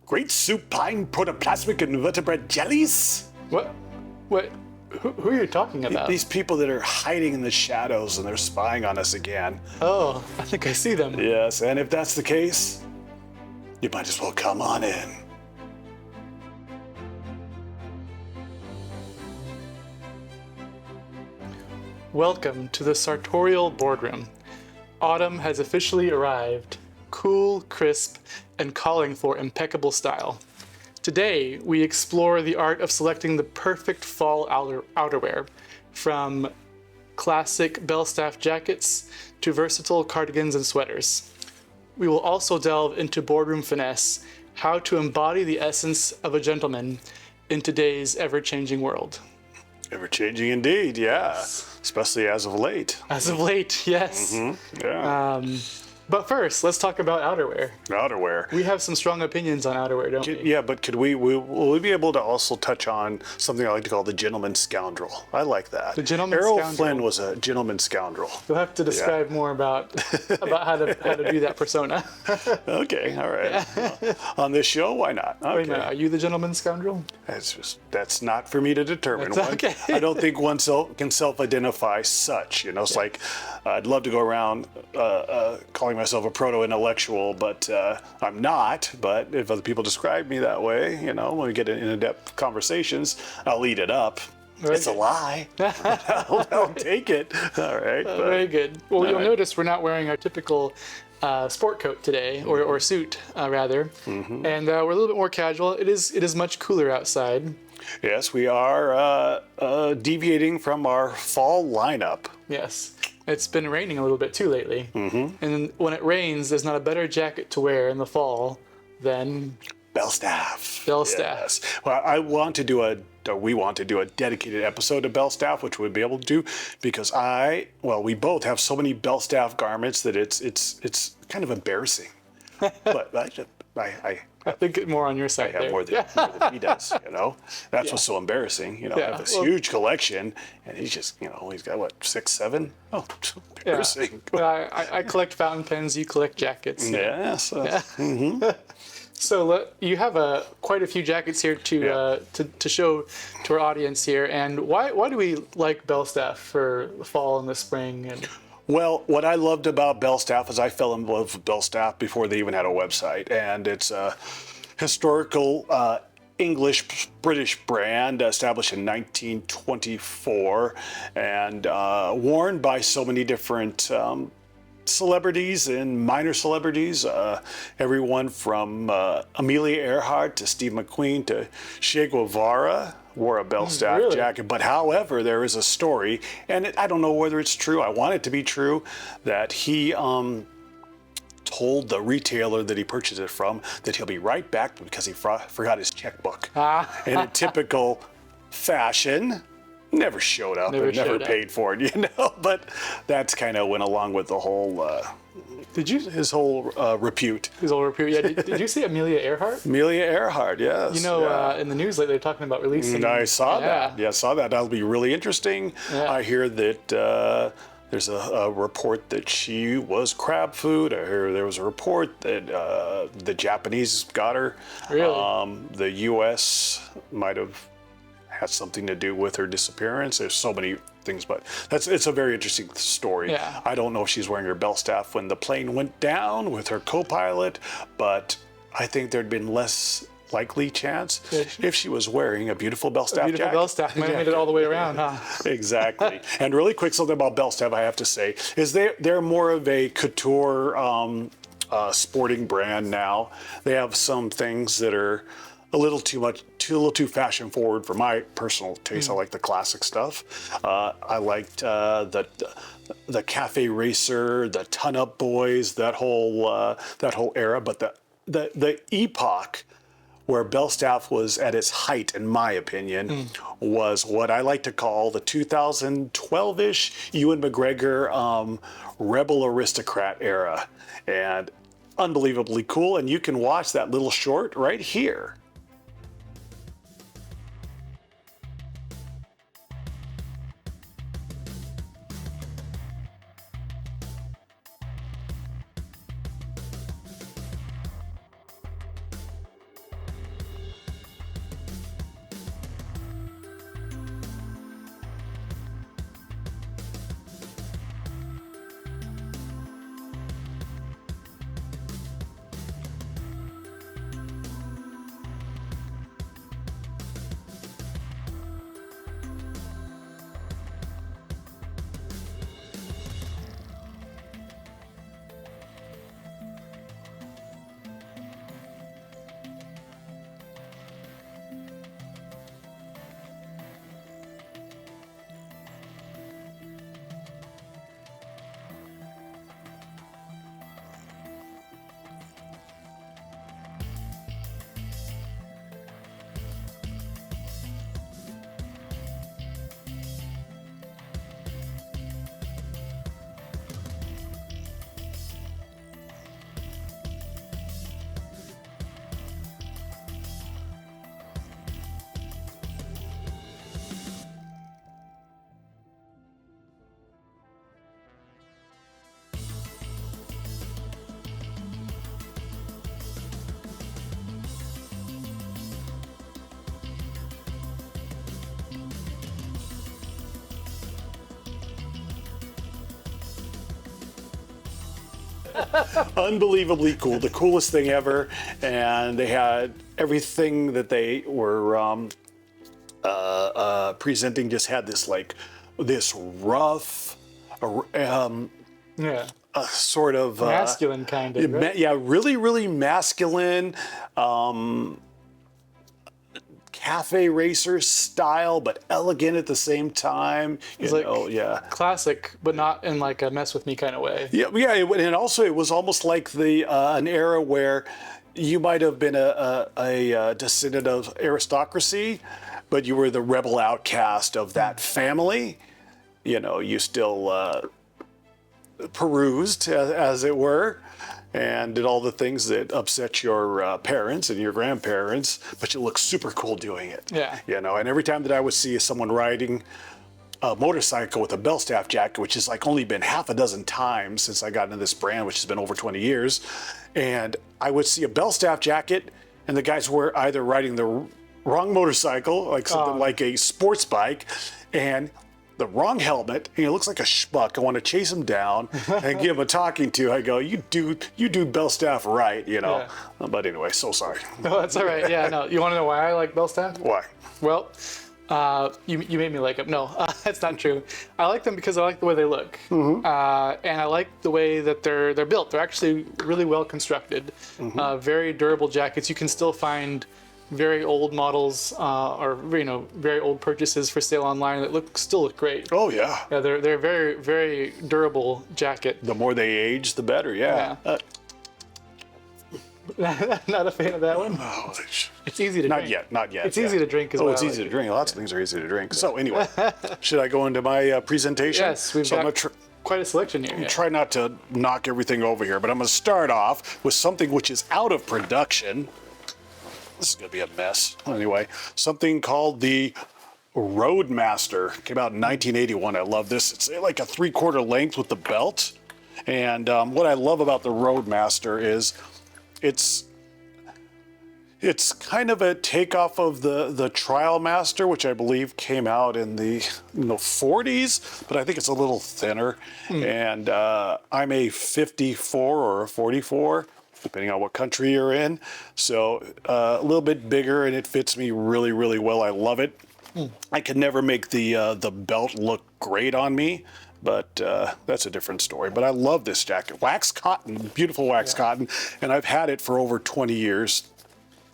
great supine protoplasmic invertebrate jellies? What? Who are you talking about? These people that are hiding in the shadows and they're spying on us again. Oh, I think I see them. Yes, and if that's the case, you might as well come on in. Welcome to the sartorial boardroom. Autumn has officially arrived, cool, crisp, and calling for impeccable style. Today, we explore the art of selecting the perfect fall outerwear, from classic Belstaff jackets to versatile cardigans and sweaters. We will also delve into boardroom finesse, how to embody the essence of a gentleman in today's ever-changing world. Ever-changing indeed, yeah. Especially as of late. As of late, yes. Yeah. But first, let's talk about outerwear. Outerwear. We have some strong opinions on outerwear, don't we? Yeah, but will we be able to also touch on something I like to call the gentleman scoundrel? I like that. The gentleman Errol scoundrel. Flynn was a gentleman scoundrel. You'll have to describe more about how to do that persona. Okay, all right. Well, on this show, why not? Okay. Wait a minute, are you the gentleman scoundrel? That's not for me to determine. That's okay. I don't think one can self-identify such. You know, it's like I'd love to go around calling myself a proto-intellectual, but I'm not. But if other people describe me that way, you know, when we get into in-depth conversations, I'll eat it up. Very It's good. a lie. I'll take it. All right. Very good. Well, you'll right. notice we're not wearing our typical sport coat today, or suit, rather. And we're a little bit more casual. It is much cooler outside. Yes, we are deviating from our fall lineup. Yes. It's been raining a little bit too lately. And when it rains, there's not a better jacket to wear in the fall than Belstaff. Belstaff. Yes. Well, we want to do a dedicated episode of Belstaff, which we'll be able to do because we both have so many Belstaff garments that it's kind of embarrassing. But I think more on your side I have there. more than he does, you know? That's what's so embarrassing. You know, I have this huge collection and he's just, you know, he's got what, 6, 7? Oh, so embarrassing. I collect fountain pens, you collect jackets. Yes. So you have quite a few jackets here to show to our audience here. And why do we like Belstaff for the fall and the spring? And Well, what I loved about Belstaff is I fell in love with Belstaff before they even had a website. And it's a historical English-British brand established in 1924 and worn by so many different celebrities and minor celebrities, everyone from Amelia Earhart to Steve McQueen to Che Guevara wore a Belstaff really? jacket. But however, there is a story, and I don't know whether it's true, I want it to be true, that he told the retailer that he purchased it from that he'll be right back because he forgot his checkbook. In a typical fashion, never showed up and never paid for it, you know. But that's kind of went along with the whole his whole repute. his old repute. Yeah. Did you see Amelia Earhart? Amelia Earhart, yes. You know, in the news lately, they're talking about releasing. I saw that. Yeah, I saw that. That'll be really interesting. Yeah. I hear that there's a report that she was crab food. I hear there was a report that the Japanese got her. Really? The U.S. might have had something to do with her disappearance. There's so many things, but it's a very interesting story. Yeah. I don't know if she's wearing her Belstaff when the plane went down with her co-pilot, but I think there'd been less likely chance if she was wearing a beautiful Belstaff jacket. Belstaff might have made it all the way around, huh? Exactly. And really quick, something about Belstaff I have to say is they're more of a couture sporting brand now. They have some things that are a little too fashion forward for my personal taste. I like the classic stuff. I liked the Cafe Racer, the Ton Up Boys, that whole era. But the epoch where Belstaff was at its height, in my opinion, was what I like to call the 2012-ish Ewan McGregor Rebel Aristocrat era. And unbelievably cool. And you can watch that little short right here. Unbelievably cool, the coolest thing ever. And they had everything that they were presenting just had this like this rough, Yeah. sort of Masculine kind of, right? yeah, really masculine. Cafe racer style, but elegant at the same time. It's like Yeah. classic, but not in like a mess with me kind of way. Yeah. And also, it was almost like an era where you might have been a descendant of aristocracy, but you were the rebel outcast of that family. You still perused, as it were, and did all the things that upset your parents and your grandparents, but you look super cool doing it. Yeah. And every time that I would see someone riding a motorcycle with a Belstaff jacket, which has like only been half a dozen times since I got into this brand, which has been over 20 years, and I would see a Belstaff jacket, and the guys were either riding the wrong motorcycle, like something like a sports bike, and the wrong helmet, and he looks like a schmuck. I want to chase him down and give him a talking to. I go, you do Belstaff right, Yeah. But anyway, so sorry. No, that's all right. Yeah, no. You want to know why I like Belstaff? Why? Well, you made me like them. No, that's not true. I like them because I like the way they look, and I like the way that they're built. They're actually really well constructed, very durable jackets. You can still find very old models or very old purchases for sale online that still look great. Oh yeah. Yeah, they're very durable jacket. The more they age, the better. Yeah. Not a fan of that one. Oh, It's easy to drink. Not yet. It's easy to drink as well. Oh, it's easy to drink. Lots of things are easy to drink. So anyway, should I go into my presentation? Yes, we've got quite a selection here. Yeah. Try not to knock everything over here, but I'm going to start off with something which is out of production. This is going to be a mess. Anyway, something called the Roadmaster. Came out in 1981. I love this. It's like a 3/4 length with the belt. And what I love about the Roadmaster is it's kind of a takeoff of the Trial Master, which I believe came out in the 40s, but I think it's a little thinner. And I'm a 54 or a 44. Depending on what country you're in. So a little bit bigger, and it fits me really well. I love it. I could never make the belt look great on me, but that's a different story. But I love this jacket. Wax cotton, beautiful wax cotton, and I've had it for over 20 years.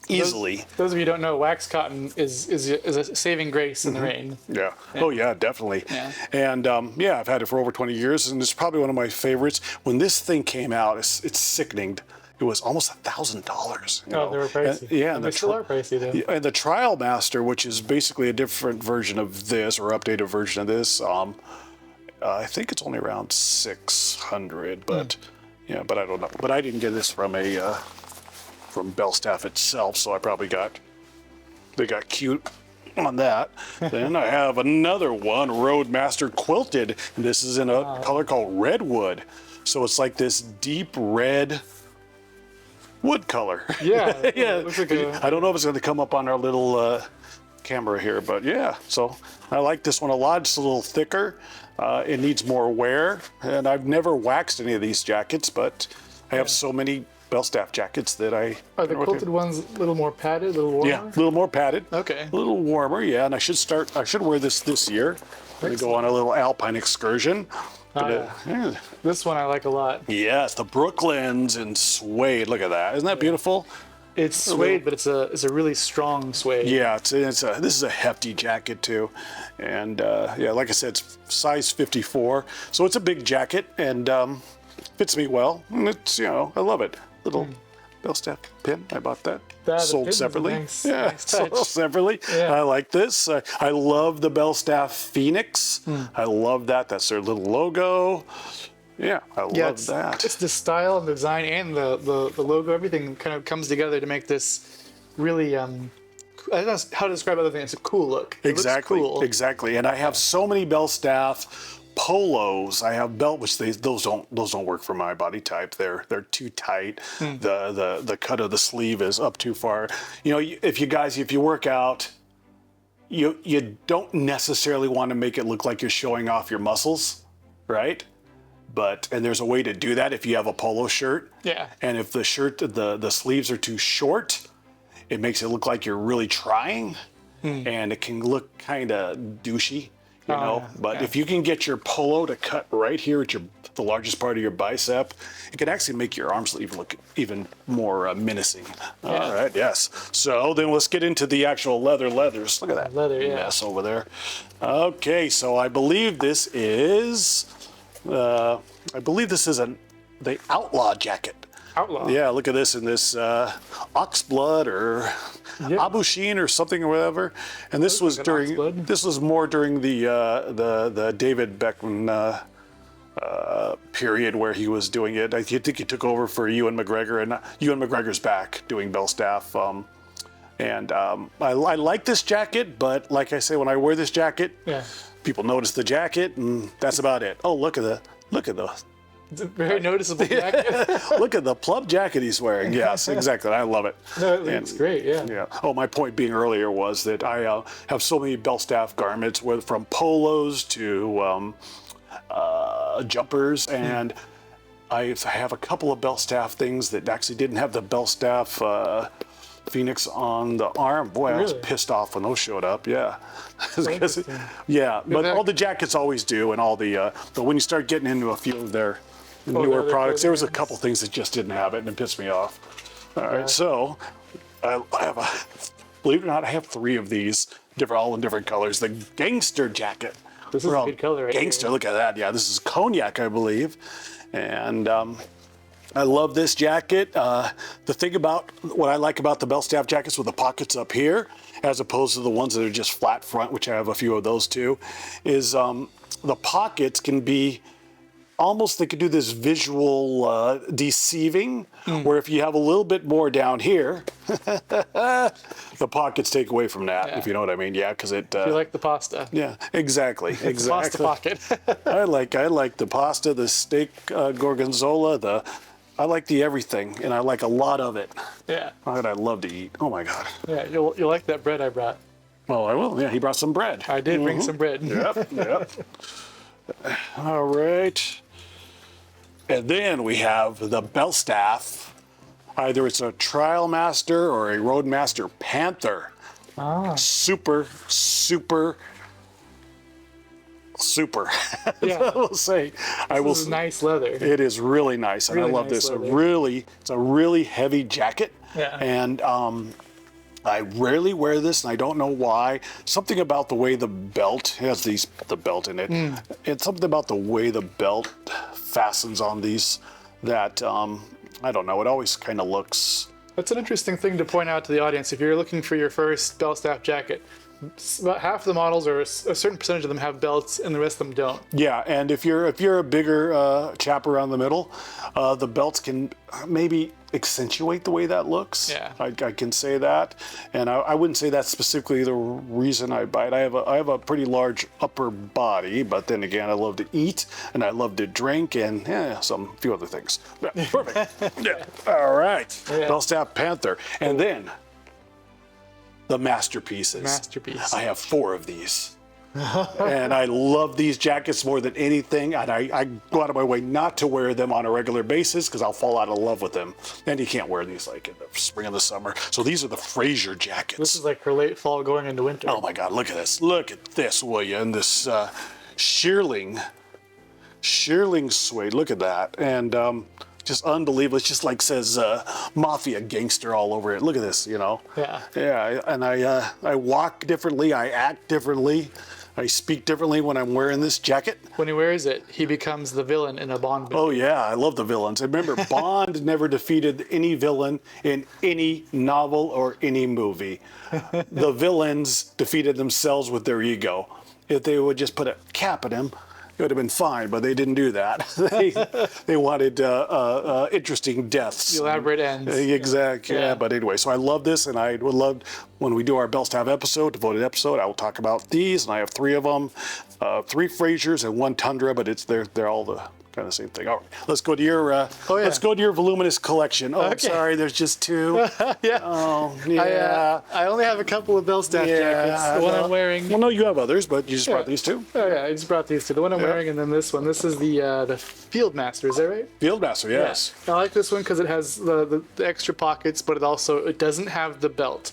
Easily. Those of you who don't know, wax cotton is a saving grace in the rain. Yeah. Oh yeah, definitely. Yeah. And I've had it for over 20 years, and it's probably one of my favorites. When this thing came out, it's sickening. It was almost $1,000. Oh, they were pricey. And they still are pricey though. And the Trial Master, which is basically a different version of this or updated version of this, I think it's only around 600. But but I don't know. But I didn't get this from Belstaff itself, so I probably they got cute on that. Then I have another one, Roadmaster quilted. And this is in a color called Redwood. So it's like this deep red wood color. Yeah. Yeah. Looks like I don't know if it's going to come up on our little camera here, but yeah. So I like this one a lot. It's a little thicker. It needs more wear, and I've never waxed any of these jackets, but I have so many Belstaff jackets that I... Are the quilted ones a little more padded, a little warmer? Yeah, a little more padded. Okay. A little warmer, yeah. And I should wear this year. I'm going to go on a little alpine excursion. Yeah. This one I like a lot. Yes, the Brooklyns in suede. Look at that. Isn't that beautiful? It's suede, but it's a really strong suede. Yeah, this is a hefty jacket too, and like I said, it's size 54, so it's a big jacket and fits me well. And it's I love it. Little Belstaff pin. I bought that. Sold separately. Nice, yeah, nice touch. sold separately. Yeah. I like this. I love the Belstaff Phoenix. I love that. That's their little logo. Yeah, I love that. It's the style and the design and the logo. Everything kind of comes together to make this really. I don't know how to describe other things. It's a cool look. It Exactly. looks cool. Exactly. And I have so many Belstaff polos. I have which those don't work for my body type. They're too tight. The cut of the sleeve is up too far. If you work out, you don't necessarily want to make it look like you're showing off your muscles, right? and there's a way to do that if you have a polo shirt. Yeah. And if the shirt, the sleeves are too short, it makes it look like you're really trying, and it can look kind of douchey, you know. Yeah, But yeah. if you can get your polo to cut right here at the largest part of your bicep, it can actually make your arm sleeve look even more menacing. All right, yes. So then let's get into the actual leathers. Look at that Leather, yeah. mess over there. Okay, so I believe this is, the outlaw jacket. Outlaw. Yeah, look at this in this oxblood or abushin or something or whatever. And this was like an during oxblood. this was more during the David Beckham period where he was doing it. I think he took over for Ewan McGregor, and Ewan McGregor's back doing Belstaff. I like this jacket, but like I say, when I wear this jacket, people notice the jacket, and that's about it. Oh, look at the It's a very noticeable jacket. look at the plum jacket he's wearing. Yes, exactly. I love it. No, it looks great, yeah. Yeah. Oh, my point being earlier was that I have so many Belstaff garments, from polos to jumpers, and I have a couple of Belstaff things that actually didn't have the Belstaff Phoenix on the arm. Boy, I was Really? pissed off when those showed up. Yeah. Interesting. But that- all the jackets always do, and all but when you start getting into a few of their newer other products, there was a clothing couple things that just didn't have it, and it pissed me off. All right, so I have believe it or not, I have 3 of these, all in different colors. The gangster jacket. This is a good color right Gangster, here. look at that. Yeah, this is cognac, I believe. And I love this jacket. The thing about what I like about the Belstaff jackets with the pockets up here, as opposed to the ones that are just flat front, which I have a few of those too, is the pockets can be almost, they could do this visual deceiving, where if you have a little bit more down here, the pockets take away from that, if you know what I mean. Yeah, because it. You like the pasta. Yeah, exactly. Pasta pocket. I like the pasta, the steak gorgonzola, I like the everything, and I like a lot of it. Yeah. That I love to eat. Oh my God. Yeah, you'll like that bread I brought. Well, I will. Yeah, he brought some bread. I did bring some bread. Yep. All right. And then we have the Belstaff. Either it's a Trial Master or a Roadmaster Panther. Super. Yeah. I will say. This is nice leather. It is really nice, and Really I love nice this. leather. It's a really heavy jacket. Yeah. And I rarely wear this, and I don't know why. Something about the way the belt has the belt in it. It's something about the way the belt fastens on these that I don't know. It always kind of looks. That's an interesting thing to point out to the audience. If you're looking for your first Belstaff jacket, about half the models, or a certain percentage of them, have belts, and the rest of them don't. Yeah, and if you're a bigger chap around the middle, the belts can maybe accentuate the way that looks. Yeah. I can say that, and I wouldn't say that's specifically the reason I buy it. I have a pretty large upper body, but then again, I love to eat and I love to drink and some few other things. Yeah, perfect. Yeah. All right. Yeah. Belstaff Panther, and then the masterpieces. Masterpiece. I have 4 of these. And I love these jackets more than anything, and I go out of my way not to wear them on a regular basis because I'll fall out of love with them. And you can't wear these like in the spring and the summer. So these are the Fraser jackets. This is like for late fall going into winter. Oh my God, look at this. Look at this, will you? And this shearling suede. Look at that. And just unbelievable. It just like says mafia gangster all over it. Look at this, you know. Yeah. Yeah, and I walk differently. I act differently. I speak differently when I'm wearing this jacket. When he wears it, he becomes the villain in a Bond movie. Oh yeah, I love the villains. I remember Bond never defeated any villain in any novel or any movie. The villains defeated themselves with their ego. If they would just put a cap at him, it would have been fine, but they didn't do that. They wanted interesting deaths. Elaborate ends. Exactly. Yeah. But anyway, so I love this, and I would love when we do our Belstaff devoted episode. I will talk about these, and I have 3 of them, 3 Frasers and 1 Tundra. But they're all the kind of same thing. All right, let's go to your yeah. let's go to your voluminous collection. Oh, I'm Okay. sorry, there's just two. Yeah. Oh, yeah. I only have a couple of Belstaff jackets. The one I'm wearing. Well, no, you have others, but you just brought these two. Oh yeah, I just brought these two. The one I'm wearing, and then this one. This is the Fieldmaster. Is that right? Fieldmaster, yes. I like this one because it has the extra pockets, but it doesn't have the belt.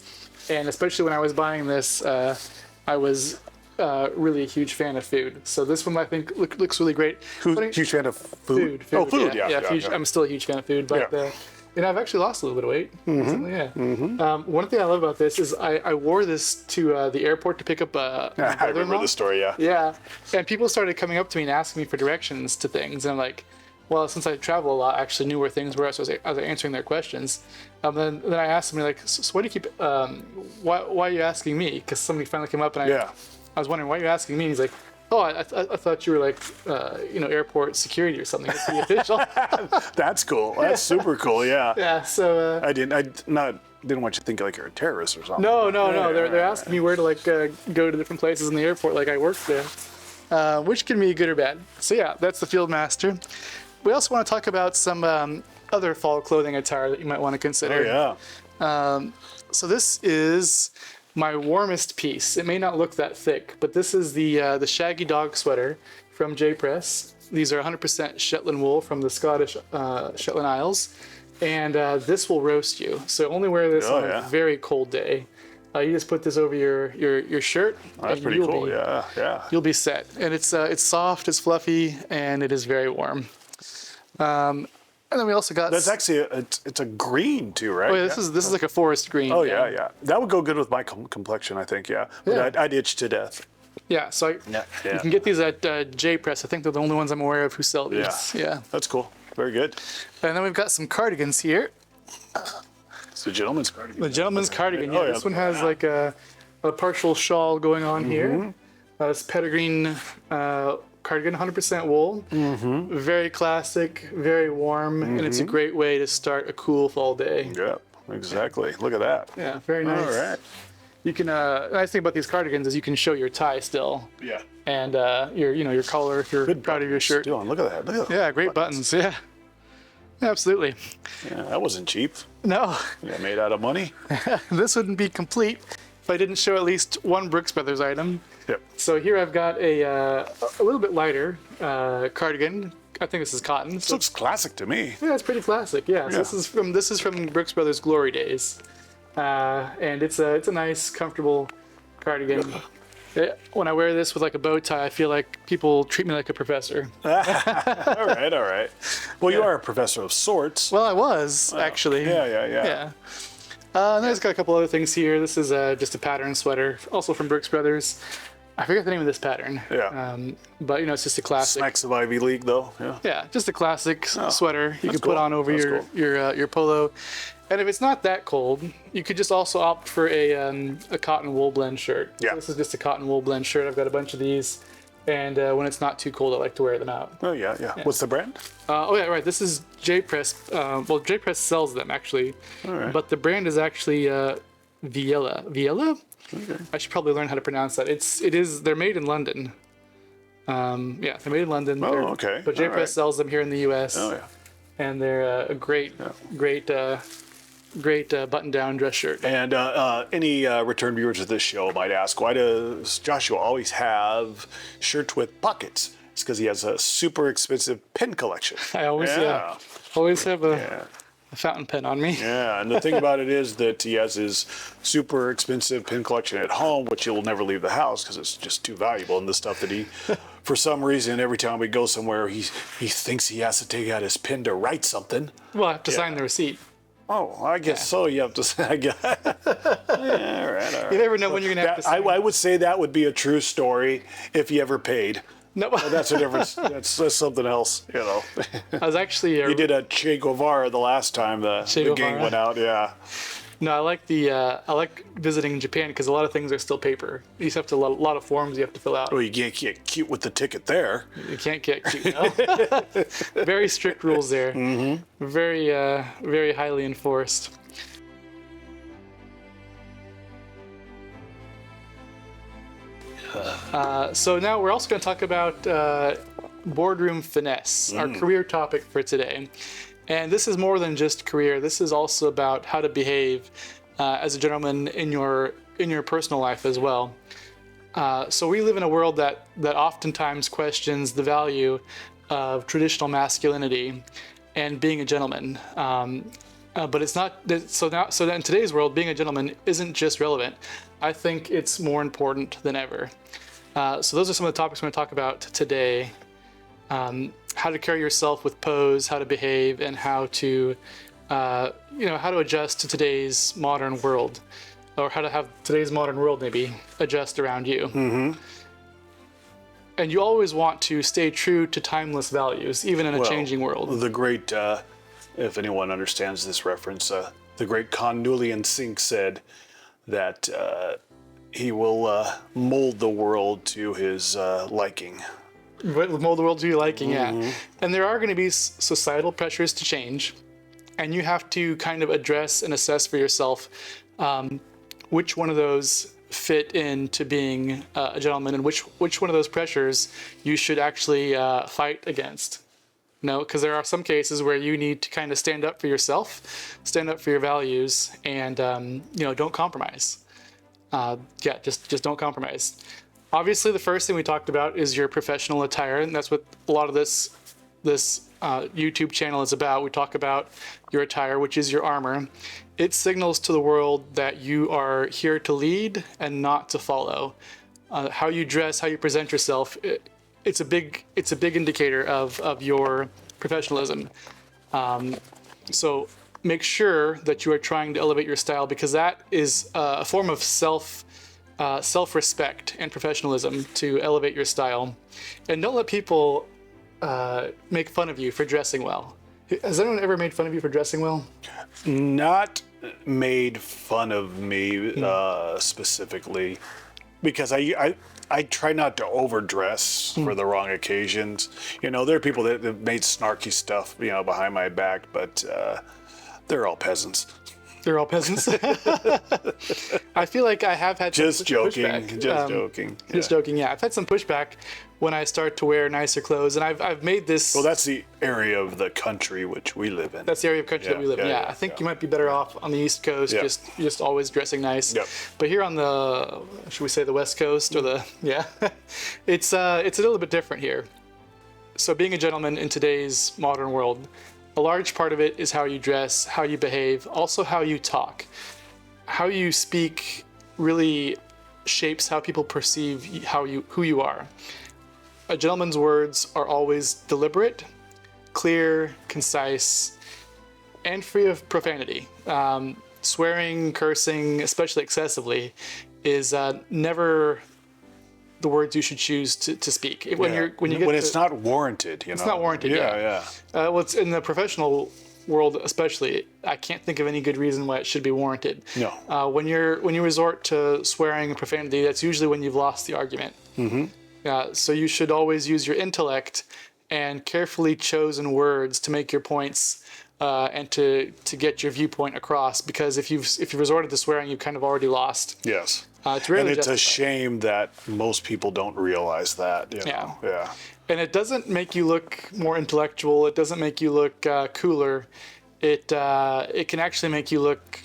And especially when I was buying this, I was really a huge fan of food. So this one I think looks really great. Huge fan of food? Food. Oh, food, yeah. I'm still a huge fan of food, but I've actually lost a little bit of weight recently. Yeah. One thing I love about this is I wore this to the airport to pick up I remember the story, yeah. Yeah, and people started coming up to me and asking me for directions to things, and I'm like, well, since I travel a lot, I actually knew where things were, so I was answering their questions. Then I asked them, like, so why do you keep, why are you asking me? Because somebody finally came up and I was wondering, why are you asking me? And he's like, oh, I thought you were like, airport security or something. It's the official. That's cool. That's super cool, yeah. Yeah, so. I didn't want you to think like you're a terrorist or something. No. They're asking me where to like go to different places in the airport, like I work there, which can be good or bad. So yeah, that's the Fieldmaster. We also want to talk about some other fall clothing attire that you might want to consider. Oh yeah. So this is my warmest piece. It may not look that thick, but this is the shaggy dog sweater from J Press. These are 100% Shetland wool from the Scottish Shetland Isles, and this will roast you. So only wear this on a very cold day. You just put this over your shirt. That's pretty cool. Yeah. You'll be set, and it's soft, it's fluffy, and it is very warm. And then we also got. That's actually it's a green too, right? Oh yeah, this is like a forest green. Oh yeah. That would go good with my complexion, I think. Yeah. But I'd itch to death. Yeah. So you can get these at J Press. I think they're the only ones I'm aware of who sell these. Yeah. That's cool. Very good. And then we've got some cardigans here. It's the gentleman's cardigan. The gentleman's cardigan. Yeah. This one has like a partial shawl going on here. It's Pettigreen cardigan, 100% wool. Very classic, very warm, and it's a great way to start a cool fall day. Yeah, exactly. Look at that. Yeah, very nice. All right. You can. The nice thing about these cardigans is you can show your tie still. Yeah. And your collar if you're proud of your shirt. Still on. Look at that. Look at that. Yeah, great buttons. Yeah. Absolutely. Yeah, that wasn't cheap. No. Yeah, made out of money. This wouldn't be complete if I didn't show at least one Brooks Brothers item. Yep. So here I've got a little bit lighter cardigan. I think this is cotton. This looks classic to me. Yeah, it's pretty classic. Yeah. So this is from Brooks Brothers Glory Days, and it's a nice, comfortable cardigan. When I wear this with like a bow tie, I feel like people treat me like a professor. All right. Well, you are a professor of sorts. Well, I was actually. Yeah. And then it's got a couple other things here. This is just a pattern sweater, also from Brooks Brothers. I forget the name of this pattern. Yeah. But it's just a classic. Smacks of Ivy League, though. Yeah. Yeah, just a classic sweater you can cool. put on over your polo. And if it's not that cold, you could just also opt for a cotton wool blend shirt. Yeah. So this is just a cotton wool blend shirt. I've got a bunch of these. And when it's not too cold, I like to wear them out. Oh, yeah. What's the brand? Right. This is J Press. Well, J Press sells them, actually. All right. But the brand is actually Viella. Viella? Okay. I should probably learn how to pronounce that. They're made in London. They're made in London. Oh, okay. But J Press sells them here in the U.S. Oh, yeah. And they're a great button-down dress shirt. And any return viewers of this show might ask, why does Joshua always have shirts with pockets? It's because he has a super expensive pen collection. I always have a fountain pen on me. Yeah, and the thing about it is that he has his super expensive pen collection at home, which he'll never leave the house because it's just too valuable. And the stuff that he, for some reason, every time we go somewhere, he thinks he has to take out his pen to write something. Well, I have to sign the receipt. Oh, I guess so. You have to say, all right. You never know when you're going to have to sign. I would say that would be a true story if he ever paid. No, well, that's a difference. That's something else, I was actually. You did a Che Guevara the last time the gang went out. Yeah. No, I like visiting Japan because a lot of things are still paper. You just have to a lot of forms you have to fill out. Well, you can't get cute with the ticket there. You can't get cute. No? Very strict rules there. Mm-hmm. Very highly enforced. So now we're also going to talk about boardroom finesse, our career topic for today. And this is more than just career. This is also about how to behave as a gentleman in your personal life as well. So we live in a world that oftentimes questions the value of traditional masculinity and being a gentleman. But it's not so that in today's world, being a gentleman isn't just relevant. I think it's more important than ever. So those are some of the topics we're going to talk about today. How to carry yourself with pose, how to behave, and how to how to adjust to today's modern world, or how to have today's modern world maybe adjust around you. Mm-hmm. And you always want to stay true to timeless values, even in a changing world. The great, if anyone understands this reference, the great Cornelian Sink said that he will mold the world to his liking. Mold the world to your liking, yeah. And there are going to be societal pressures to change, and you have to kind of address and assess for yourself which one of those fit into being a gentleman, and which one of those pressures you should actually fight against. Because there are some cases where you need to kind of stand up for yourself, stand up for your values, and don't compromise. Just don't compromise. Obviously, the first thing we talked about is your professional attire, and that's what a lot of this YouTube channel is about. We talk about your attire, which is your armor. It signals to the world that you are here to lead and not to follow. How you dress, how you present yourself, it's a big indicator of your professionalism. So make sure that you are trying to elevate your style, because that is a form of self-respect and professionalism, to elevate your style. And don't let people make fun of you for dressing well. Has anyone ever made fun of you for dressing well? Not made fun of me specifically, because I try not to overdress for the wrong occasions. There are people that have made snarky stuff, behind my back, but they're all peasants. They're all peasants. I feel like I have had just some joking. pushback. Just joking. Yeah, I've had some pushback when I start to wear nicer clothes, and I've made this. Well, that's the area of the country which we live in. That's the area of country that we live in. Yeah, I think you might be better off on the East Coast, just always dressing nice. Yep. But here on the, should we say the West Coast, or it's a little bit different here. So being a gentleman in today's modern world, a large part of it is how you dress, how you behave, also how you talk. How you speak really shapes how people perceive who you are. A gentleman's words are always deliberate, clear, concise, and free of profanity. Swearing, cursing, especially excessively, is never the words you should choose to speak. When it's not warranted, It's not warranted. Yeah. Well, it's in the professional world, especially. I can't think of any good reason why it should be warranted. No. When you resort to swearing and profanity, that's usually when you've lost the argument. Mm-hmm. So you should always use your intellect and carefully chosen words to make your points and to get your viewpoint across. Because if you've resorted to swearing, you've kind of already lost. Yes. And it's a shame that most people don't realize that. Yeah. And it doesn't make you look more intellectual. It doesn't make you look cooler. It can actually make you look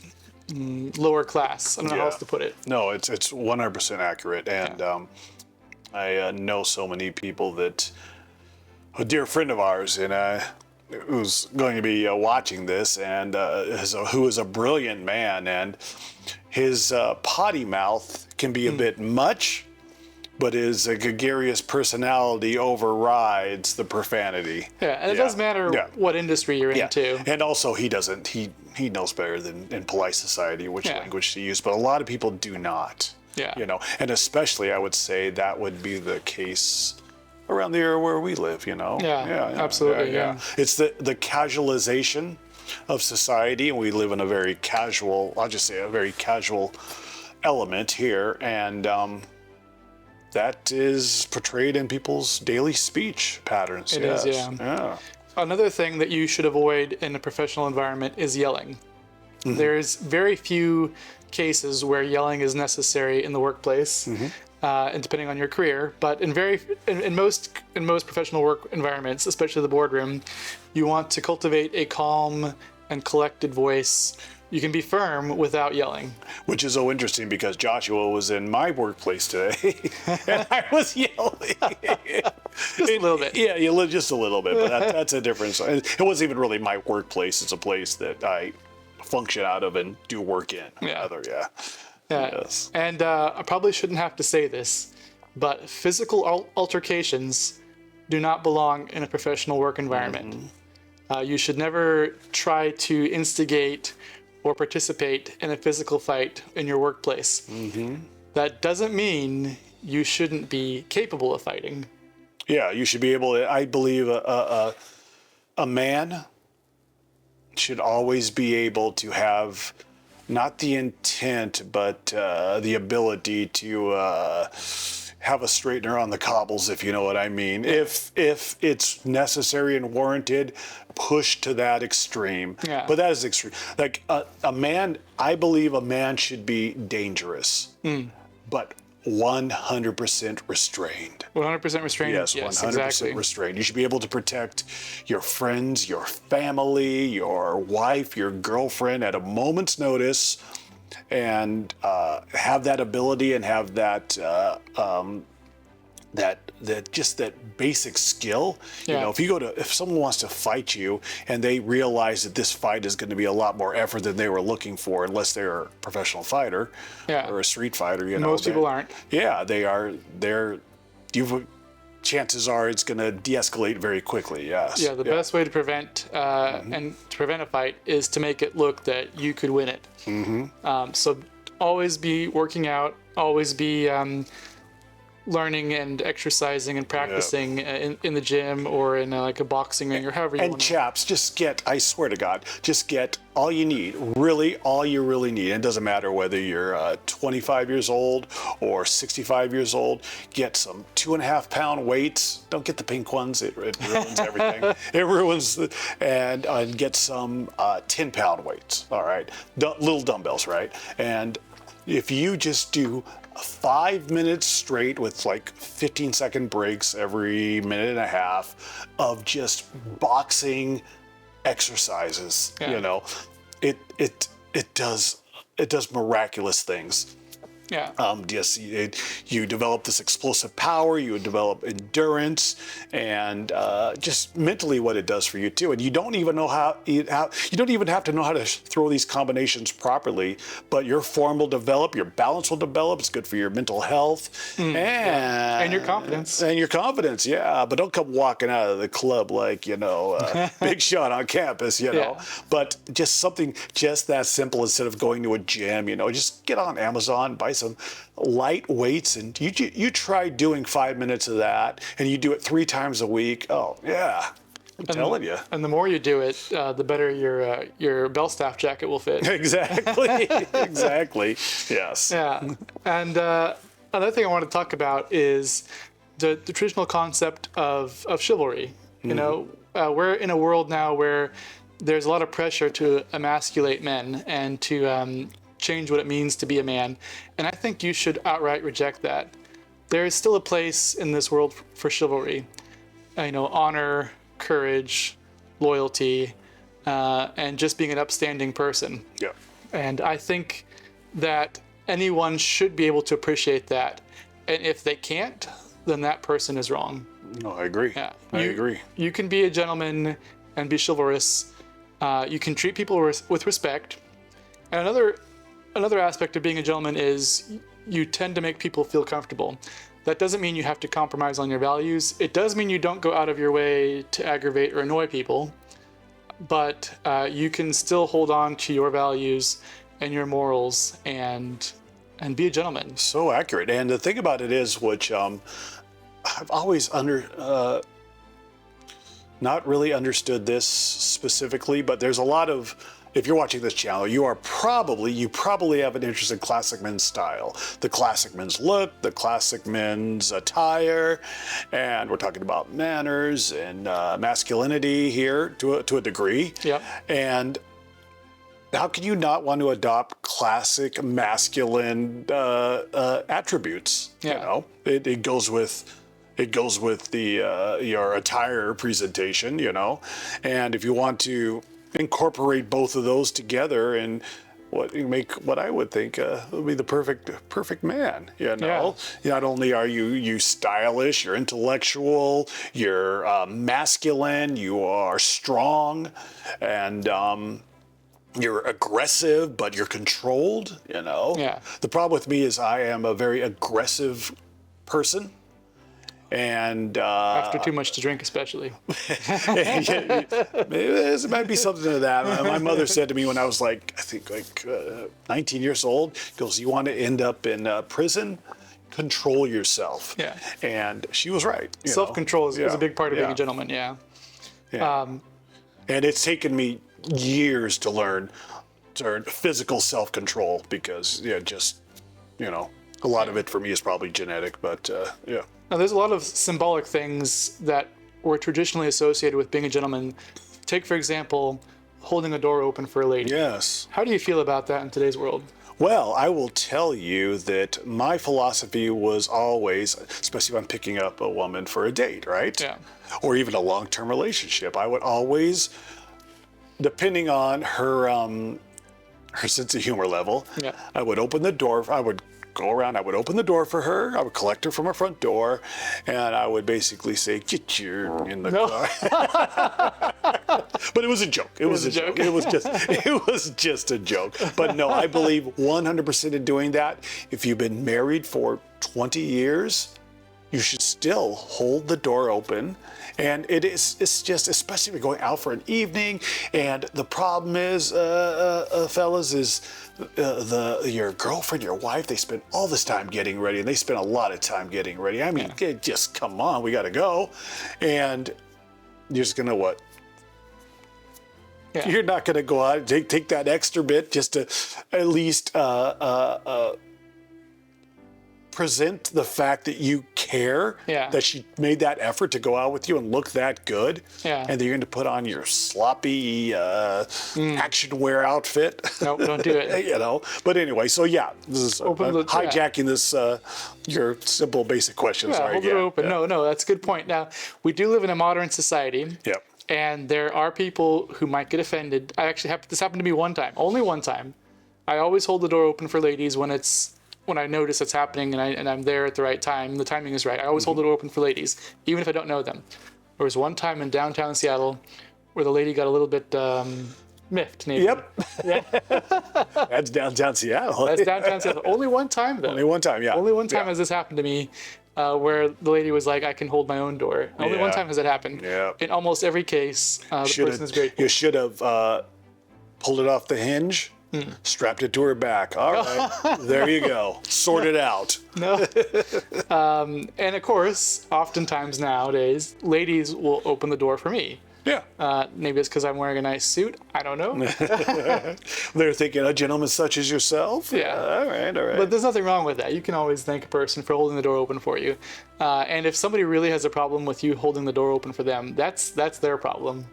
lower class. I don't know how else to put it. No, it's 100% accurate. And I know so many people that a dear friend of ours who's going to be watching this, and who is a brilliant man, and his potty mouth can be a bit much, but his gregarious personality overrides the profanity. Yeah, and it doesn't matter what industry you're into. And also he knows better than in polite society which language to use, but a lot of people do not. Yeah. And especially I would say that would be the case around the area where we live, Yeah, absolutely. Yeah. It's the casualization of society, and we live in a very casual, I'll just say a very casual element here, and that is portrayed in people's daily speech patterns. It is, yeah. Another thing that you should avoid in a professional environment is yelling. Mm-hmm. There's very few cases where yelling is necessary in the workplace. Mm-hmm. and depending on your career. But in most professional work environments, especially the boardroom, you want to cultivate a calm and collected voice. You can be firm without yelling. Which is so interesting because Joshua was in my workplace today and I was yelling. Just a little bit. Yeah, just a little bit, but that's a difference. It wasn't even really my workplace. It's a place that I function out of and do work in. Yeah. Yeah. Yes. And I probably shouldn't have to say this, but physical altercations do not belong in a professional work environment. You should never try to instigate or participate in a physical fight in your workplace. That doesn't mean you shouldn't be capable of fighting. Yeah, you should be able to, I believe a man should always be able to have not the intent, but the ability to have a straightener on the cobbles, if you know what I mean. If it's necessary and warranted, push to that extreme. Yeah. But that is extreme. Like a man, I believe a man should be dangerous, but 100% restrained. 100% restrained? Yes, 100% exactly. restrained. You should be able to protect your friends, your family, your wife, your girlfriend at a moment's notice, and have that ability and have that that basic skill. You know, if someone wants to fight you and they realize that this fight is going to be a lot more effort than they were looking for, unless they're a professional fighter or a street fighter, you know. Most people aren't. Yeah, they are. Chances are it's going to de-escalate very quickly. Yes. Yeah, the best way to prevent a fight is to make it look that you could win it. So always be working out, always be learning and exercising and practicing in the gym or in like a boxing ring or however you want. And chaps, just get, I swear to God, just get all you need, really all you really need. It doesn't matter whether you're 25 years old or 65 years old. Get some 2.5 pound weights. Don't get the pink ones. It ruins everything. It ruins, and get some 10 pound weights. All right. Little dumbbells, right? And if you just do 5 minutes straight with like 15-second breaks every minute and a half of just boxing exercises, you know, it does miraculous things. Yeah. Yes, you develop this explosive power, you develop endurance, and just mentally what it does for you too. And you don't even know you don't even have to know how to throw these combinations properly, but your form will develop, your balance will develop. It's good for your mental health and your confidence. And your confidence, yeah. But don't come walking out of the club like, you know, Big Shot on campus, you know. But just something just that simple instead of going to a gym, you know, just get on Amazon, buy some light weights, and you try doing 5 minutes of that, and you do it 3 times a week. Oh yeah, I'm telling you. And the more you do it, the better your Belstaff jacket will fit. Exactly. Exactly. Yes. Yeah. And another thing I want to talk about is the traditional concept of chivalry. You know, we're in a world now where there's a lot of pressure to emasculate men and to change what it means to be a man. And I think you should outright reject that. There is still a place in this world for chivalry. You know, honor, courage, loyalty, and just being an upstanding person. Yeah. And I think that anyone should be able to appreciate that. And if they can't, then that person is wrong. No, I agree. Yeah. I agree. You can be a gentleman and be chivalrous. You can treat people with respect. And another aspect of being a gentleman is you tend to make people feel comfortable. That doesn't mean you have to compromise on your values. It does mean you don't go out of your way to aggravate or annoy people, but you can still hold on to your values and your morals and be a gentleman. So accurate. And the thing about it is, which I've always not really understood this specifically, but there's a lot of, if you're watching this channel, you probably have an interest in classic men's style, the classic men's look, the classic men's attire, and we're talking about manners and masculinity here to a degree. Yep. And how can you not want to adopt classic masculine attributes? Yeah. You know, it goes with the your attire presentation, you know, and if you want to incorporate both of those together and what I would think would be the perfect man, you know. Not only are you stylish, you're intellectual, you're masculine, you are strong, and you're aggressive, but you're controlled, you know. Yeah. The problem with me is I am a very aggressive person. And After too much to drink, especially. There might be something to that. My mother said to me when I was I think 19 years old, goes, "You want to end up in prison? Control yourself." Yeah. And she was right. Self-control is a big part of being a gentleman, yeah. And it's taken me years to learn physical self-control because, a lot of it for me is probably genetic, but yeah. Now, there's a lot of symbolic things that were traditionally associated with being a gentleman. Take, for example, holding a door open for a lady. Yes. How do you feel about that in today's world? Well, I will tell you that my philosophy was always, especially if I'm picking up a woman for a date, right? Yeah. Or even a long-term relationship, I would always, depending on her sense of humor level, I would open the door. I would go around, I would open the door for her, I would collect her from her front door, and I would basically say, "Get your in the car." But it was a joke. It was a joke. It was just a joke. But no, I believe 100% in doing that. If you've been married for 20 years, you should still hold the door open. And it's just, especially if you're going out for an evening, and the problem is, fellas, is your girlfriend, your wife, they spend all this time getting ready, and they spend a lot of time getting ready. I mean, just come on, we got to go. And you're just going to what? Yeah. You're not going to go out and take that extra bit just to at least present the fact that you care, that she made that effort to go out with you and look that good, and that you're going to put on your sloppy action wear outfit. Nope, don't do it. But anyway, so this is hijacking this your simple basic questions. Yeah, hold it open. No, that's a good point. Now, we do live in a modern society. Yep. And there are people who might get offended. This happened to me one time, only one time. I always hold the door open for ladies when I notice it's happening and I'm there at the right time, the timing is right. I always hold the door open for ladies, even if I don't know them. There was one time in downtown Seattle where the lady got a little bit miffed, maybe. Yep. Yeah. That's downtown Seattle. That's downtown Seattle. Only one time, though. Only one time, yeah. Only one time has this happened to me, where the lady was like, "I can hold my own door." Only one time has that happened. Yeah. In almost every case, the person is grateful. You should have pulled it off the hinge. Strapped it to her back. All right, there you go. Sort it out. No. And of course, oftentimes nowadays, ladies will open the door for me. Yeah. Maybe it's because I'm wearing a nice suit. I don't know. They're thinking, a gentleman such as yourself? Yeah. All right. But there's nothing wrong with that. You can always thank a person for holding the door open for you. And if somebody really has a problem with you holding the door open for them, that's their problem.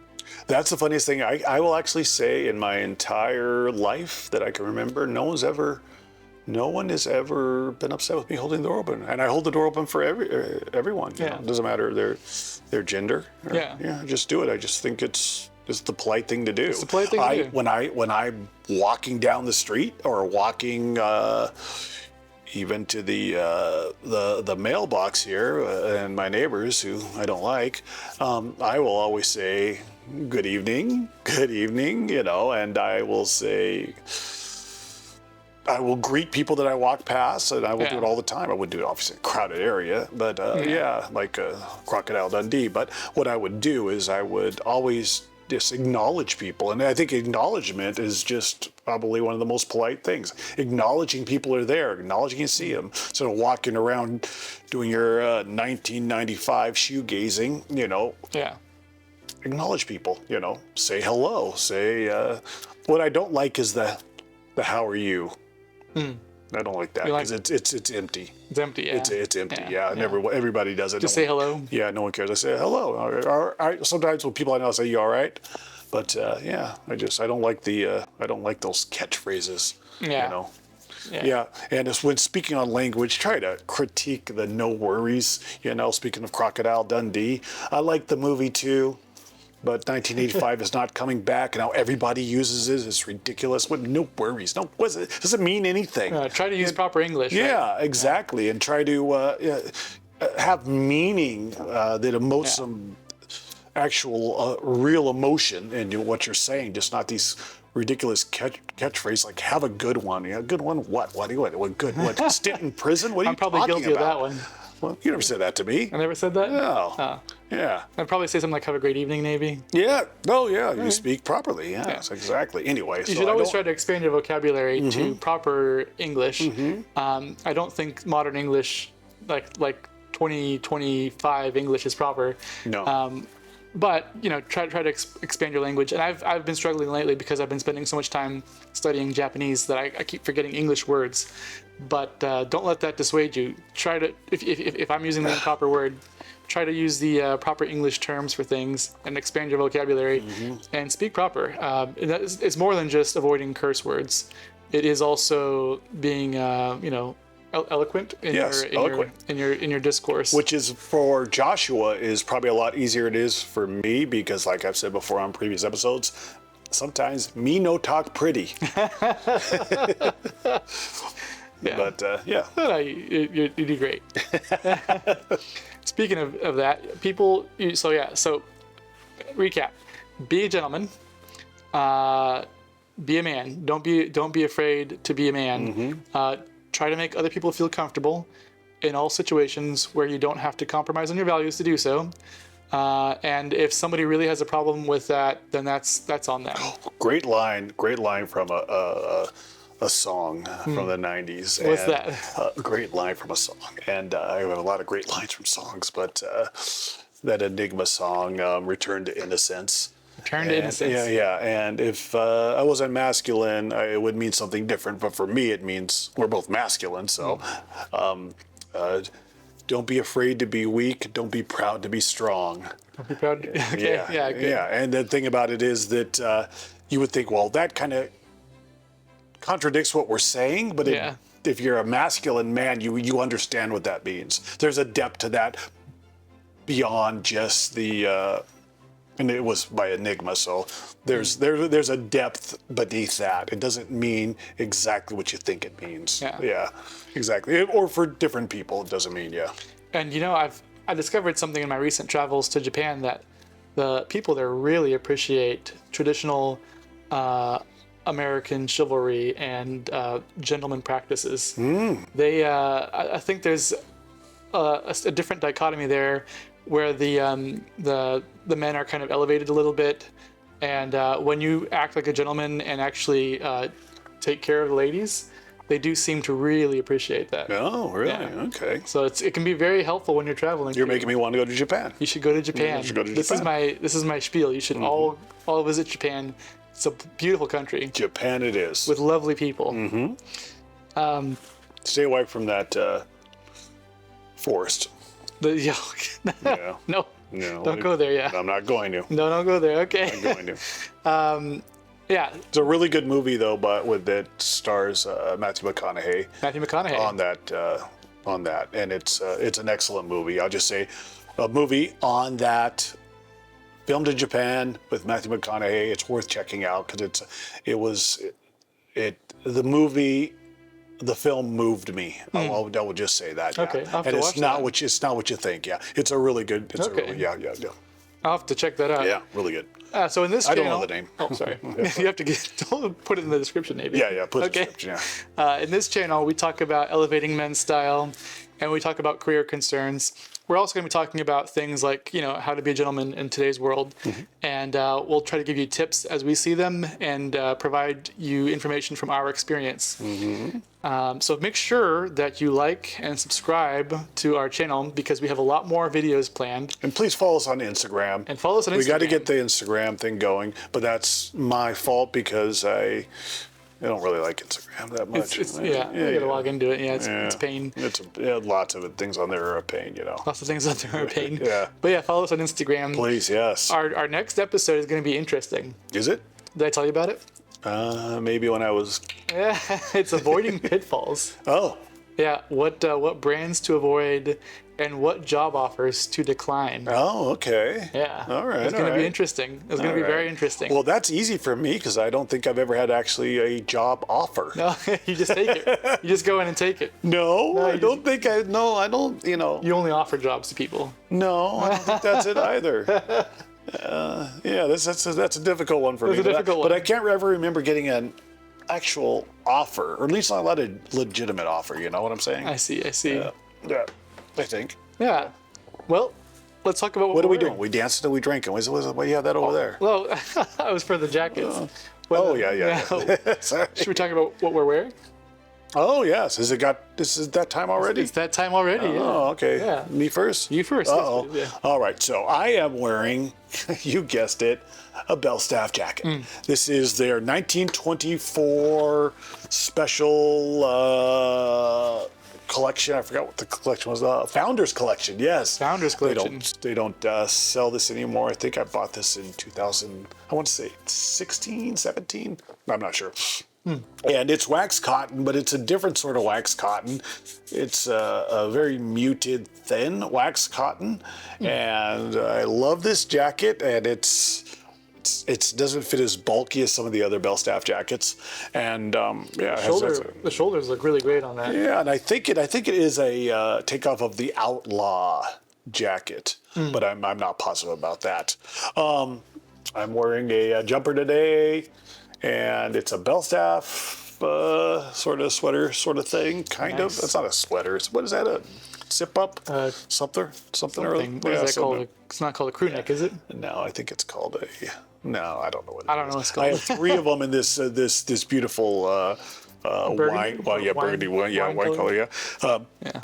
That's the funniest thing. I will actually say in my entire life that I can remember, no one has ever been upset with me holding the door open. And I hold the door open for everyone. You know? It doesn't matter their gender. Just do it. I just think it's the polite thing to do. It's the polite thing to do. When I'm walking down the street or walking even to the mailbox here and my neighbors who I don't like, I will always say, good evening, and I will greet people that I walk past, and I will do it all the time. I wouldn't do it obviously in a crowded area, but like Crocodile Dundee. But what I would do is I would always just acknowledge people, and I think acknowledgement is just probably one of the most polite things. Acknowledging people are there, acknowledging you see them, instead of walking around doing your 1995 shoegazing, Acknowledge people, say hello, say, what I don't like is the how are you? I don't like that because it's empty. It's empty, yeah. It's empty, and everybody does it. Just say hello. Yeah, no one cares. I say hello. Sometimes when people I know say, you all right? But I don't like the I don't like those catchphrases. Yeah. You know. Yeah, and it's when speaking on language, try to critique the no worries. You know, speaking of Crocodile Dundee, I like the movie too, but 1985 is not coming back, and now everybody uses it. It's ridiculous. What no worries? No, what's it? Doesn't mean anything. Try to use proper English. Yeah, right? exactly, and try to have meaning that emotes some actual real emotion in what you're saying, just not these ridiculous catchphrase like "have a good one." Yeah, good one. What? What do you want? What good? What? Stint in prison? What are I'm you probably talking guilty about? of that one. Well, you never said that to me. I never said that? No. Oh. Yeah. I'd probably say something like "have a great evening," maybe. Yeah. No. Yeah. You speak properly. Yes. Exactly. Anyway, You should always try to expand your vocabulary to proper English. I don't think modern English, like 2025 English, is proper. No. But try to expand your language. And I've been struggling lately because I've been spending so much time studying Japanese that I keep forgetting English words. But don't let that dissuade you. Try to, if I'm using the improper word, try to use the proper English terms for things and expand your vocabulary and speak proper. It's more than just avoiding curse words. It is also being, eloquent in your discourse. Which is for Joshua is probably a lot easier it is for me because, like I've said before on previous episodes, sometimes me no talk pretty. But yeah. No, you do great. Speaking of that, people. So recap: be a gentleman. Be a man. Don't be afraid to be a man. Try to make other people feel comfortable in all situations where you don't have to compromise on your values to do so. And if somebody really has a problem with that, then that's on them. Great line from a song from the 90s. What's that? A great line from a song. And I have a lot of great lines from songs, but that Enigma song, Return to Innocence. Return to Innocence. Yeah. And if I wasn't masculine, it would mean something different. But for me, it means we're both masculine. So don't be afraid to be weak. Don't be proud to be strong. Don't be proud. Okay. Yeah. Good. Yeah. And the thing about it is that you would think, well, that kind of contradicts what we're saying. But if you're a masculine man, you understand what that means. There's a depth to that beyond just the. And it was by Enigma, so there's a depth beneath that. It doesn't mean exactly what you think it means. Yeah, exactly. Or for different people, it doesn't mean And I discovered something in my recent travels to Japan that the people there really appreciate traditional American chivalry and gentleman practices. They, I think there's a different dichotomy there, where the men are kind of elevated a little bit, and when you act like a gentleman and actually take care of the ladies, they do seem to really appreciate that. Oh, really? Yeah. Okay. So it can be very helpful when you're traveling. You're making me want to go to Japan. You should go to Japan. You should go to This is my spiel. You should all visit Japan. It's a beautiful country. Japan it is. With lovely people. Stay away from that forest. No, don't go there. Yeah, I'm not going to. No, don't go there. Okay. I'm going to. Yeah. It's a really good movie though, but with it stars Matthew McConaughey. On that, and it's an excellent movie. I'll just say, a movie on that, filmed in Japan with Matthew McConaughey. It's worth checking out because the film moved I will just say that. Yeah. Okay, I'll have and to it's watch not that. what you think. Yeah, it's a really good. Yeah. I'll have to check that out. Yeah, really good. So in this I channel, don't know the name. Oh, sorry. You have to don't put it in the description, maybe. Yeah. Put it in the description. Yeah. In this channel, we talk about elevating men's style, and we talk about career concerns. We're also going to be talking about things like, how to be a gentleman in today's world. And we'll try to give you tips as we see them and provide you information from our experience. So make sure that you like and subscribe to our channel because we have a lot more videos planned. And please follow us on Instagram. We got to get the Instagram thing going, but that's my fault because I don't really like Instagram that much. You got to log into it. Yeah, it's a pain. Lots of things on there are a pain, Lots of things on there are a pain. Yeah. But yeah, follow us on Instagram. Please, yes. Our next episode is going to be interesting. Is it? Did I tell you about it? Maybe when I was. Yeah, it's avoiding pitfalls. Oh, Yeah, what brands to avoid and what job offers to decline. oh, okay. Yeah. All right. It's going to all be right. interesting. It's going All to be right. very interesting. Well, that's easy for me because I don't think I've ever had actually a job offer. No, you just take it. You just go in and take it. No, I you don't think I. No, I don't. You only offer jobs to people. No, I don't think that's it either. Yeah, that's a difficult one for me. a difficult one. But I can't ever remember getting an actual offer, or at least not a legitimate offer. You know what I'm saying? I see. Yeah, I think. Yeah. Well, let's talk about What are we we're doing? wearing. We dancing and we drinking. Why do you have that over there? Well, I was for the jackets. Oh yeah. Sorry. Should we talk about what we're wearing? Oh yes. This is that time already? It's that time already. Yeah. Oh, okay. Yeah. Me first? You first. Uh-oh. Yeah. All right. So I am wearing, you guessed it, a Belstaff jacket. This is their 1924 special collection. I forgot what the collection was. Founders Collection. Yes. Founders Collection. They don't sell this anymore. I think I bought this in 2000. I want to say 16, 17. I'm not sure. And it's wax cotton, but it's a different sort of wax cotton. It's a very muted, thin wax cotton, and I love this jacket. And it doesn't fit as bulky as some of the other Belstaff jackets, and yeah, The shoulders look really great on that. yeah, and I think it is a takeoff of the Outlaw jacket, but I'm not positive about that. I'm wearing a jumper today. And it's a Belstaff sort of sweater sort of thing, kind of. It's not a sweater. What is that? A zip up? Something or other? What is that called? It's not called a crew neck, is it? No, I think it's called a. No, I don't know what. I don't know what it's called. I have three of them in this this beautiful Burgundy? wine. Well, yeah, burgundy wine. Yeah, wine color. Yeah. Yeah.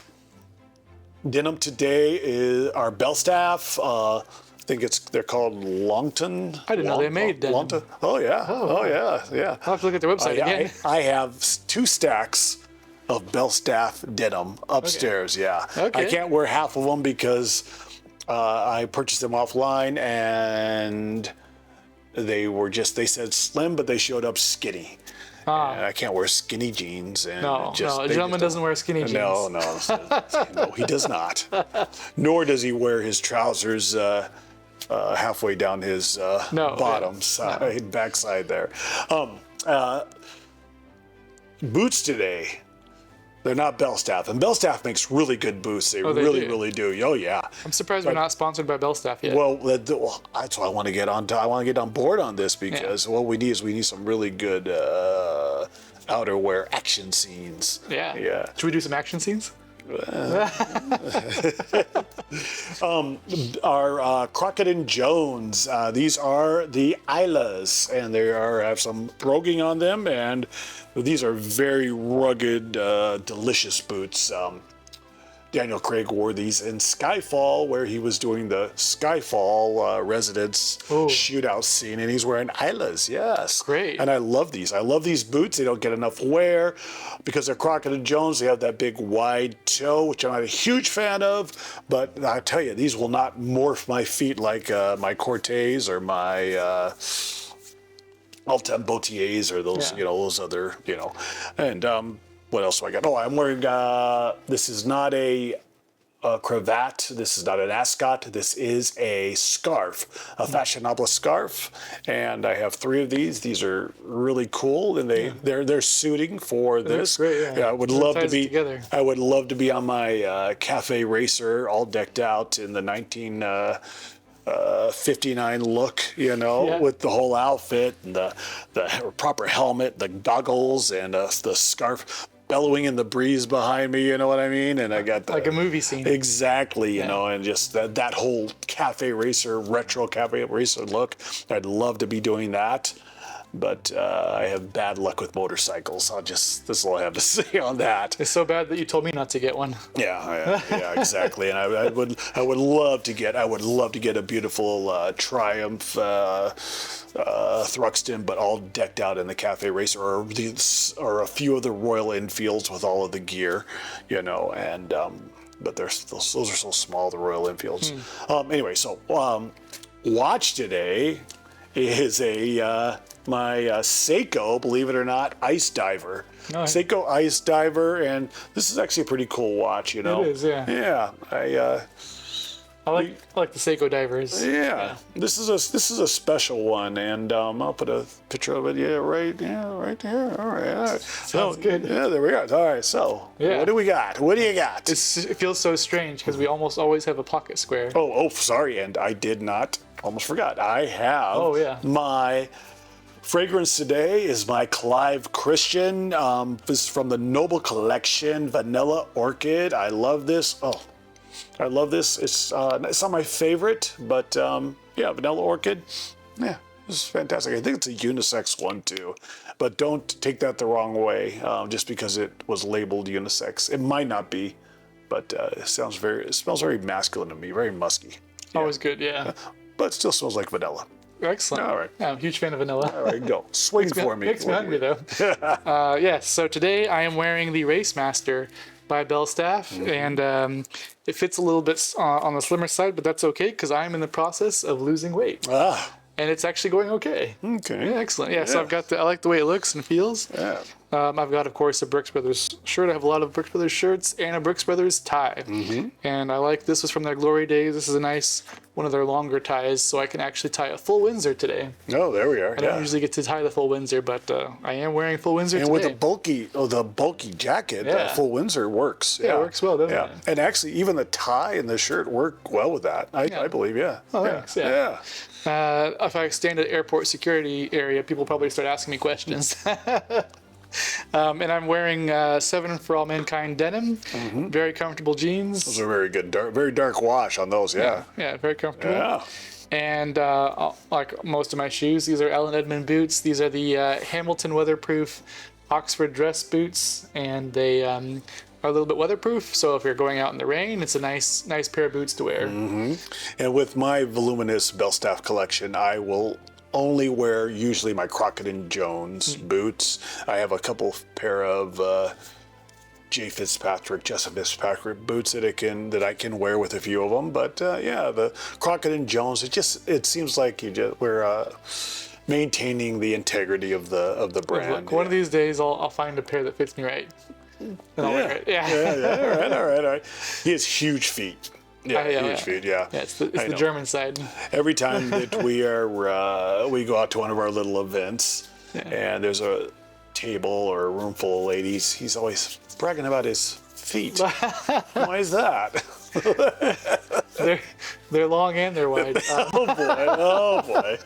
Denim today is our Belstaff. I think they're called Longton. I didn't know they made denim. Longton. Oh yeah. Oh yeah. Yeah. I'll have to look at their website again. I have 2 stacks of Belstaff denim upstairs. Yeah. Okay. I can't wear half of them because I purchased them offline and they said slim, but they showed up skinny. And I can't wear skinny jeans. And No, a gentleman doesn't wear skinny jeans. No, he does not. Nor does he wear his trousers halfway down his bottom side, backside there. Boots today, they're not Belstaff, and Belstaff makes really good boots. They really do. Oh yeah. I'm surprised we're not sponsored by Belstaff yet. Well, that's why I want to get on. I want to get on board on this because what we need some really good outerwear action scenes. Yeah. Yeah. Should we do some action scenes? Our Crockett and Jones. These are the Islas, and they have some broguing on them, and these are very rugged, delicious boots. Daniel Craig wore these in Skyfall, where he was doing the Skyfall residence shootout scene, and he's wearing Islas. Yes, great. And I love these. I love these boots. They don't get enough wear because they're Crockett and Jones. They have that big wide toe, which I'm not a huge fan of. But I tell you, these will not morph my feet like my Cortez or my Alta Boutiers or those, those other, and. What else do I got? Oh, I'm wearing, this is not a cravat. This is not an ascot. This is a scarf, a fashionable scarf. And I have 3 of these. These are really cool, and they're suiting for this. Great, yeah. I would love to be. Together. I would love to be on my cafe racer, all decked out in the 1959 look, with the whole outfit and the proper helmet, the goggles, and the scarf bellowing in the breeze behind me, you know what I mean? And I got like a movie scene. Exactly, you know, and just that whole cafe racer, retro cafe racer look. I'd love to be doing that. But I have bad luck with motorcycles. this is all I have to say on that. It's so bad that you told me not to get one. Yeah, exactly. And I would love to get a beautiful Triumph Thruxton, but all decked out in the cafe racer, or a few of the Royal Enfields with all of the gear, and but those are so small, the Royal Enfields. Anyway, so watch today is my Seiko, believe it or not, ice diver. Nice. Seiko ice diver, and this is actually a pretty cool watch, you know. It is, yeah. Yeah, I like the Seiko divers. yeah. This is a special one, and I'll put a picture of it. Yeah, right there. All right. Sounds good. Yeah, there we go. All right. So, Yeah. what do we got? What do you got? It feels so strange because we almost always have a pocket square. Oh, sorry, and I did not. Almost forgot. I have. Oh, yeah. My fragrance today is my Clive Christian. This is from the Noble Collection, Vanilla Orchid. I love this. Oh, I love this. It's not my favorite, but yeah, Vanilla Orchid. Yeah, this is fantastic. I think it's a unisex one too, but don't take that the wrong way. Just because it was labeled unisex, it might not be, but it smells very masculine to me, very musky. Yeah. Always good, yeah. But it still smells like vanilla. Excellent. All right. Yeah, I'm a huge fan of vanilla. All right, go. Swing for me. Makes me hungry, though. Yes, so today I am wearing the Racemaster by Belstaff, and it fits a little bit on the slimmer side, but that's okay because I'm in the process of losing weight. And it's actually going okay. Okay. Yeah, excellent. Yeah, so I like the way it looks and feels. Yeah. I've got, of course, a Brooks Brothers shirt. I have a lot of Brooks Brothers shirts and a Brooks Brothers tie. And I like this was from their glory days. This is a nice one of their longer ties, so I can actually tie a full Windsor today. Oh, there we are. I don't usually get to tie the full Windsor, but I am wearing full Windsor today. And with the bulky jacket, full Windsor works. Yeah, it works well, doesn't it? And actually, even the tie and the shirt work well with that. I believe, yeah. Oh, thanks. Yeah. If I stand at airport security area, people probably start asking me questions. And I'm wearing 7 For All Mankind denim, very comfortable jeans. Those are very good, very dark wash on those, yeah. Yeah, very comfortable. Yeah. And like most of my shoes, these are Ellen Edmond boots. These are the Hamilton weatherproof Oxford dress boots, and they are a little bit weatherproof. So if you're going out in the rain, it's a nice pair of boots to wear. And with my voluminous Belstaff collection, I will only wear usually my Crockett & Jones boots. I have a couple pair of Jessica Fitzpatrick boots that I can wear with a few of them. But yeah, the Crockett & Jones, it seems like we're maintaining the integrity of the brand. Look, one of these days I'll find a pair that fits me right. And I'll wear it. Yeah. All right. He has huge feet. Yeah, huge feet. Yeah. Yeah, it's the German side. Every time that we go out to one of our little events, and there's a table or a room full of ladies, he's always bragging about his feet. Why is that? They're long and they're wide. Oh boy.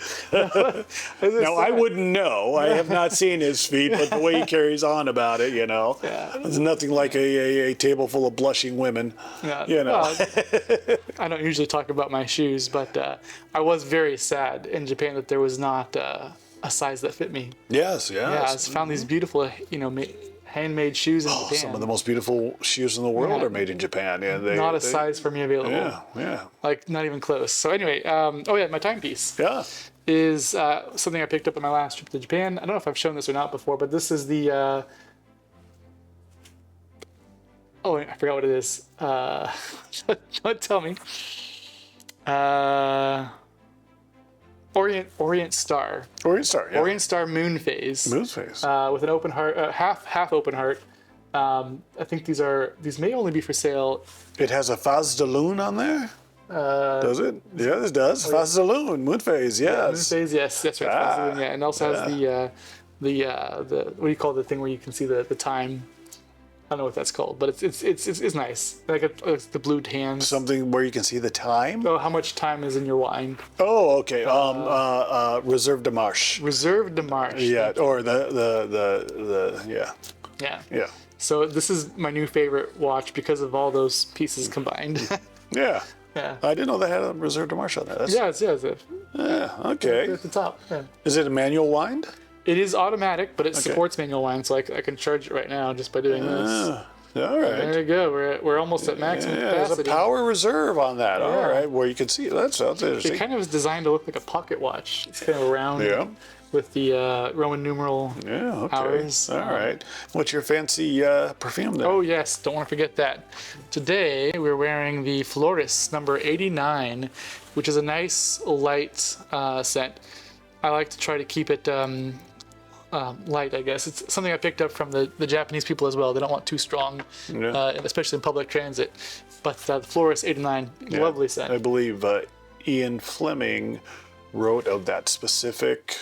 Now I wouldn't know. I have not seen his feet, but the way he carries on about it, there's nothing like a table full of blushing women. Well, I don't usually talk about my shoes, but I was very sad in Japan that there was not a size that fit me. Yes. Yeah, I found these beautiful, handmade shoes in Japan. Some of the most beautiful shoes in the world are made in Japan. And not a size for me available. Yeah. Like, not even close. So anyway, my timepiece. Yeah. Is something I picked up on my last trip to Japan. I don't know if I've shown this or not before, but this is the... I forgot what it is. Don't tell me. Orient Star. Orient Star, yeah. Orient Star Moon Phase. Moon Phase. With an open heart, half open heart. I think these may only be for sale. It has a phase de lune on there? Does it? Yeah, it does. Phase de lune, moon phase, yes. Yeah, moon phase, yes, that's right. Phase de lune, yeah, and also has the what do you call the thing where you can see the time? I don't know what that's called, but it's nice. Like it's the blue tan. Something where you can see the time. Oh, how much time is in your wine? Oh, okay. Reserve de Marche. Reserve de Marche. Yeah, or yeah. Yeah. So this is my new favorite watch because of all those pieces combined. Yeah. Yeah. I didn't know they had a Reserve de Marche on there. Yeah, it's okay. at the top. Yeah. Is it a manual wind? It is automatic, but it supports manual wind, so I can charge it right now just by doing this. All right. There you go. We're almost at maximum capacity. There's a power reserve on that. Yeah. All right, where you can see that sounds interesting. It kind of is designed to look like a pocket watch. It's kind of round with the Roman numeral hours. All right. What's your fancy perfume there? Oh yes, don't want to forget that. Today we're wearing the Floris number 89, which is a nice light scent. I like to try to keep it light, I guess. It's something I picked up from the Japanese people as well. They don't want too strong, especially in public transit. But the Florist 89, lovely scent. I believe Ian Fleming wrote of that specific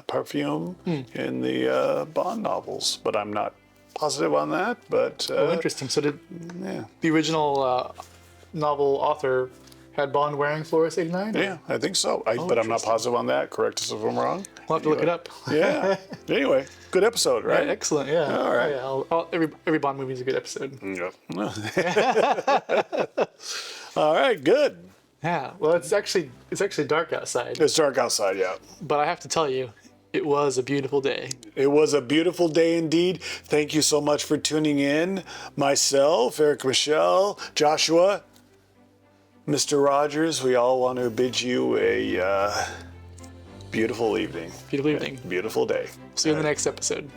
perfume in the Bond novels, but I'm not positive on that. But interesting. So did the original novel author had Bond wearing Florist 89? Yeah, I think so. But I'm not positive on that. Correct us if I'm wrong. We'll have to look it up. Yeah. Anyway, good episode, right? Yeah, excellent. Yeah. All right. Yeah, every Bond movie is a good episode. Yeah. All right. Good. Yeah. Well, it's actually dark outside. It's dark outside. Yeah. But I have to tell you, it was a beautiful day. It was a beautiful day indeed. Thank you so much for tuning in. Myself, Eric Michelle, Joshua, Mr. Rogers, we all want to bid you a beautiful evening. Beautiful evening. Beautiful day. See you in the next episode.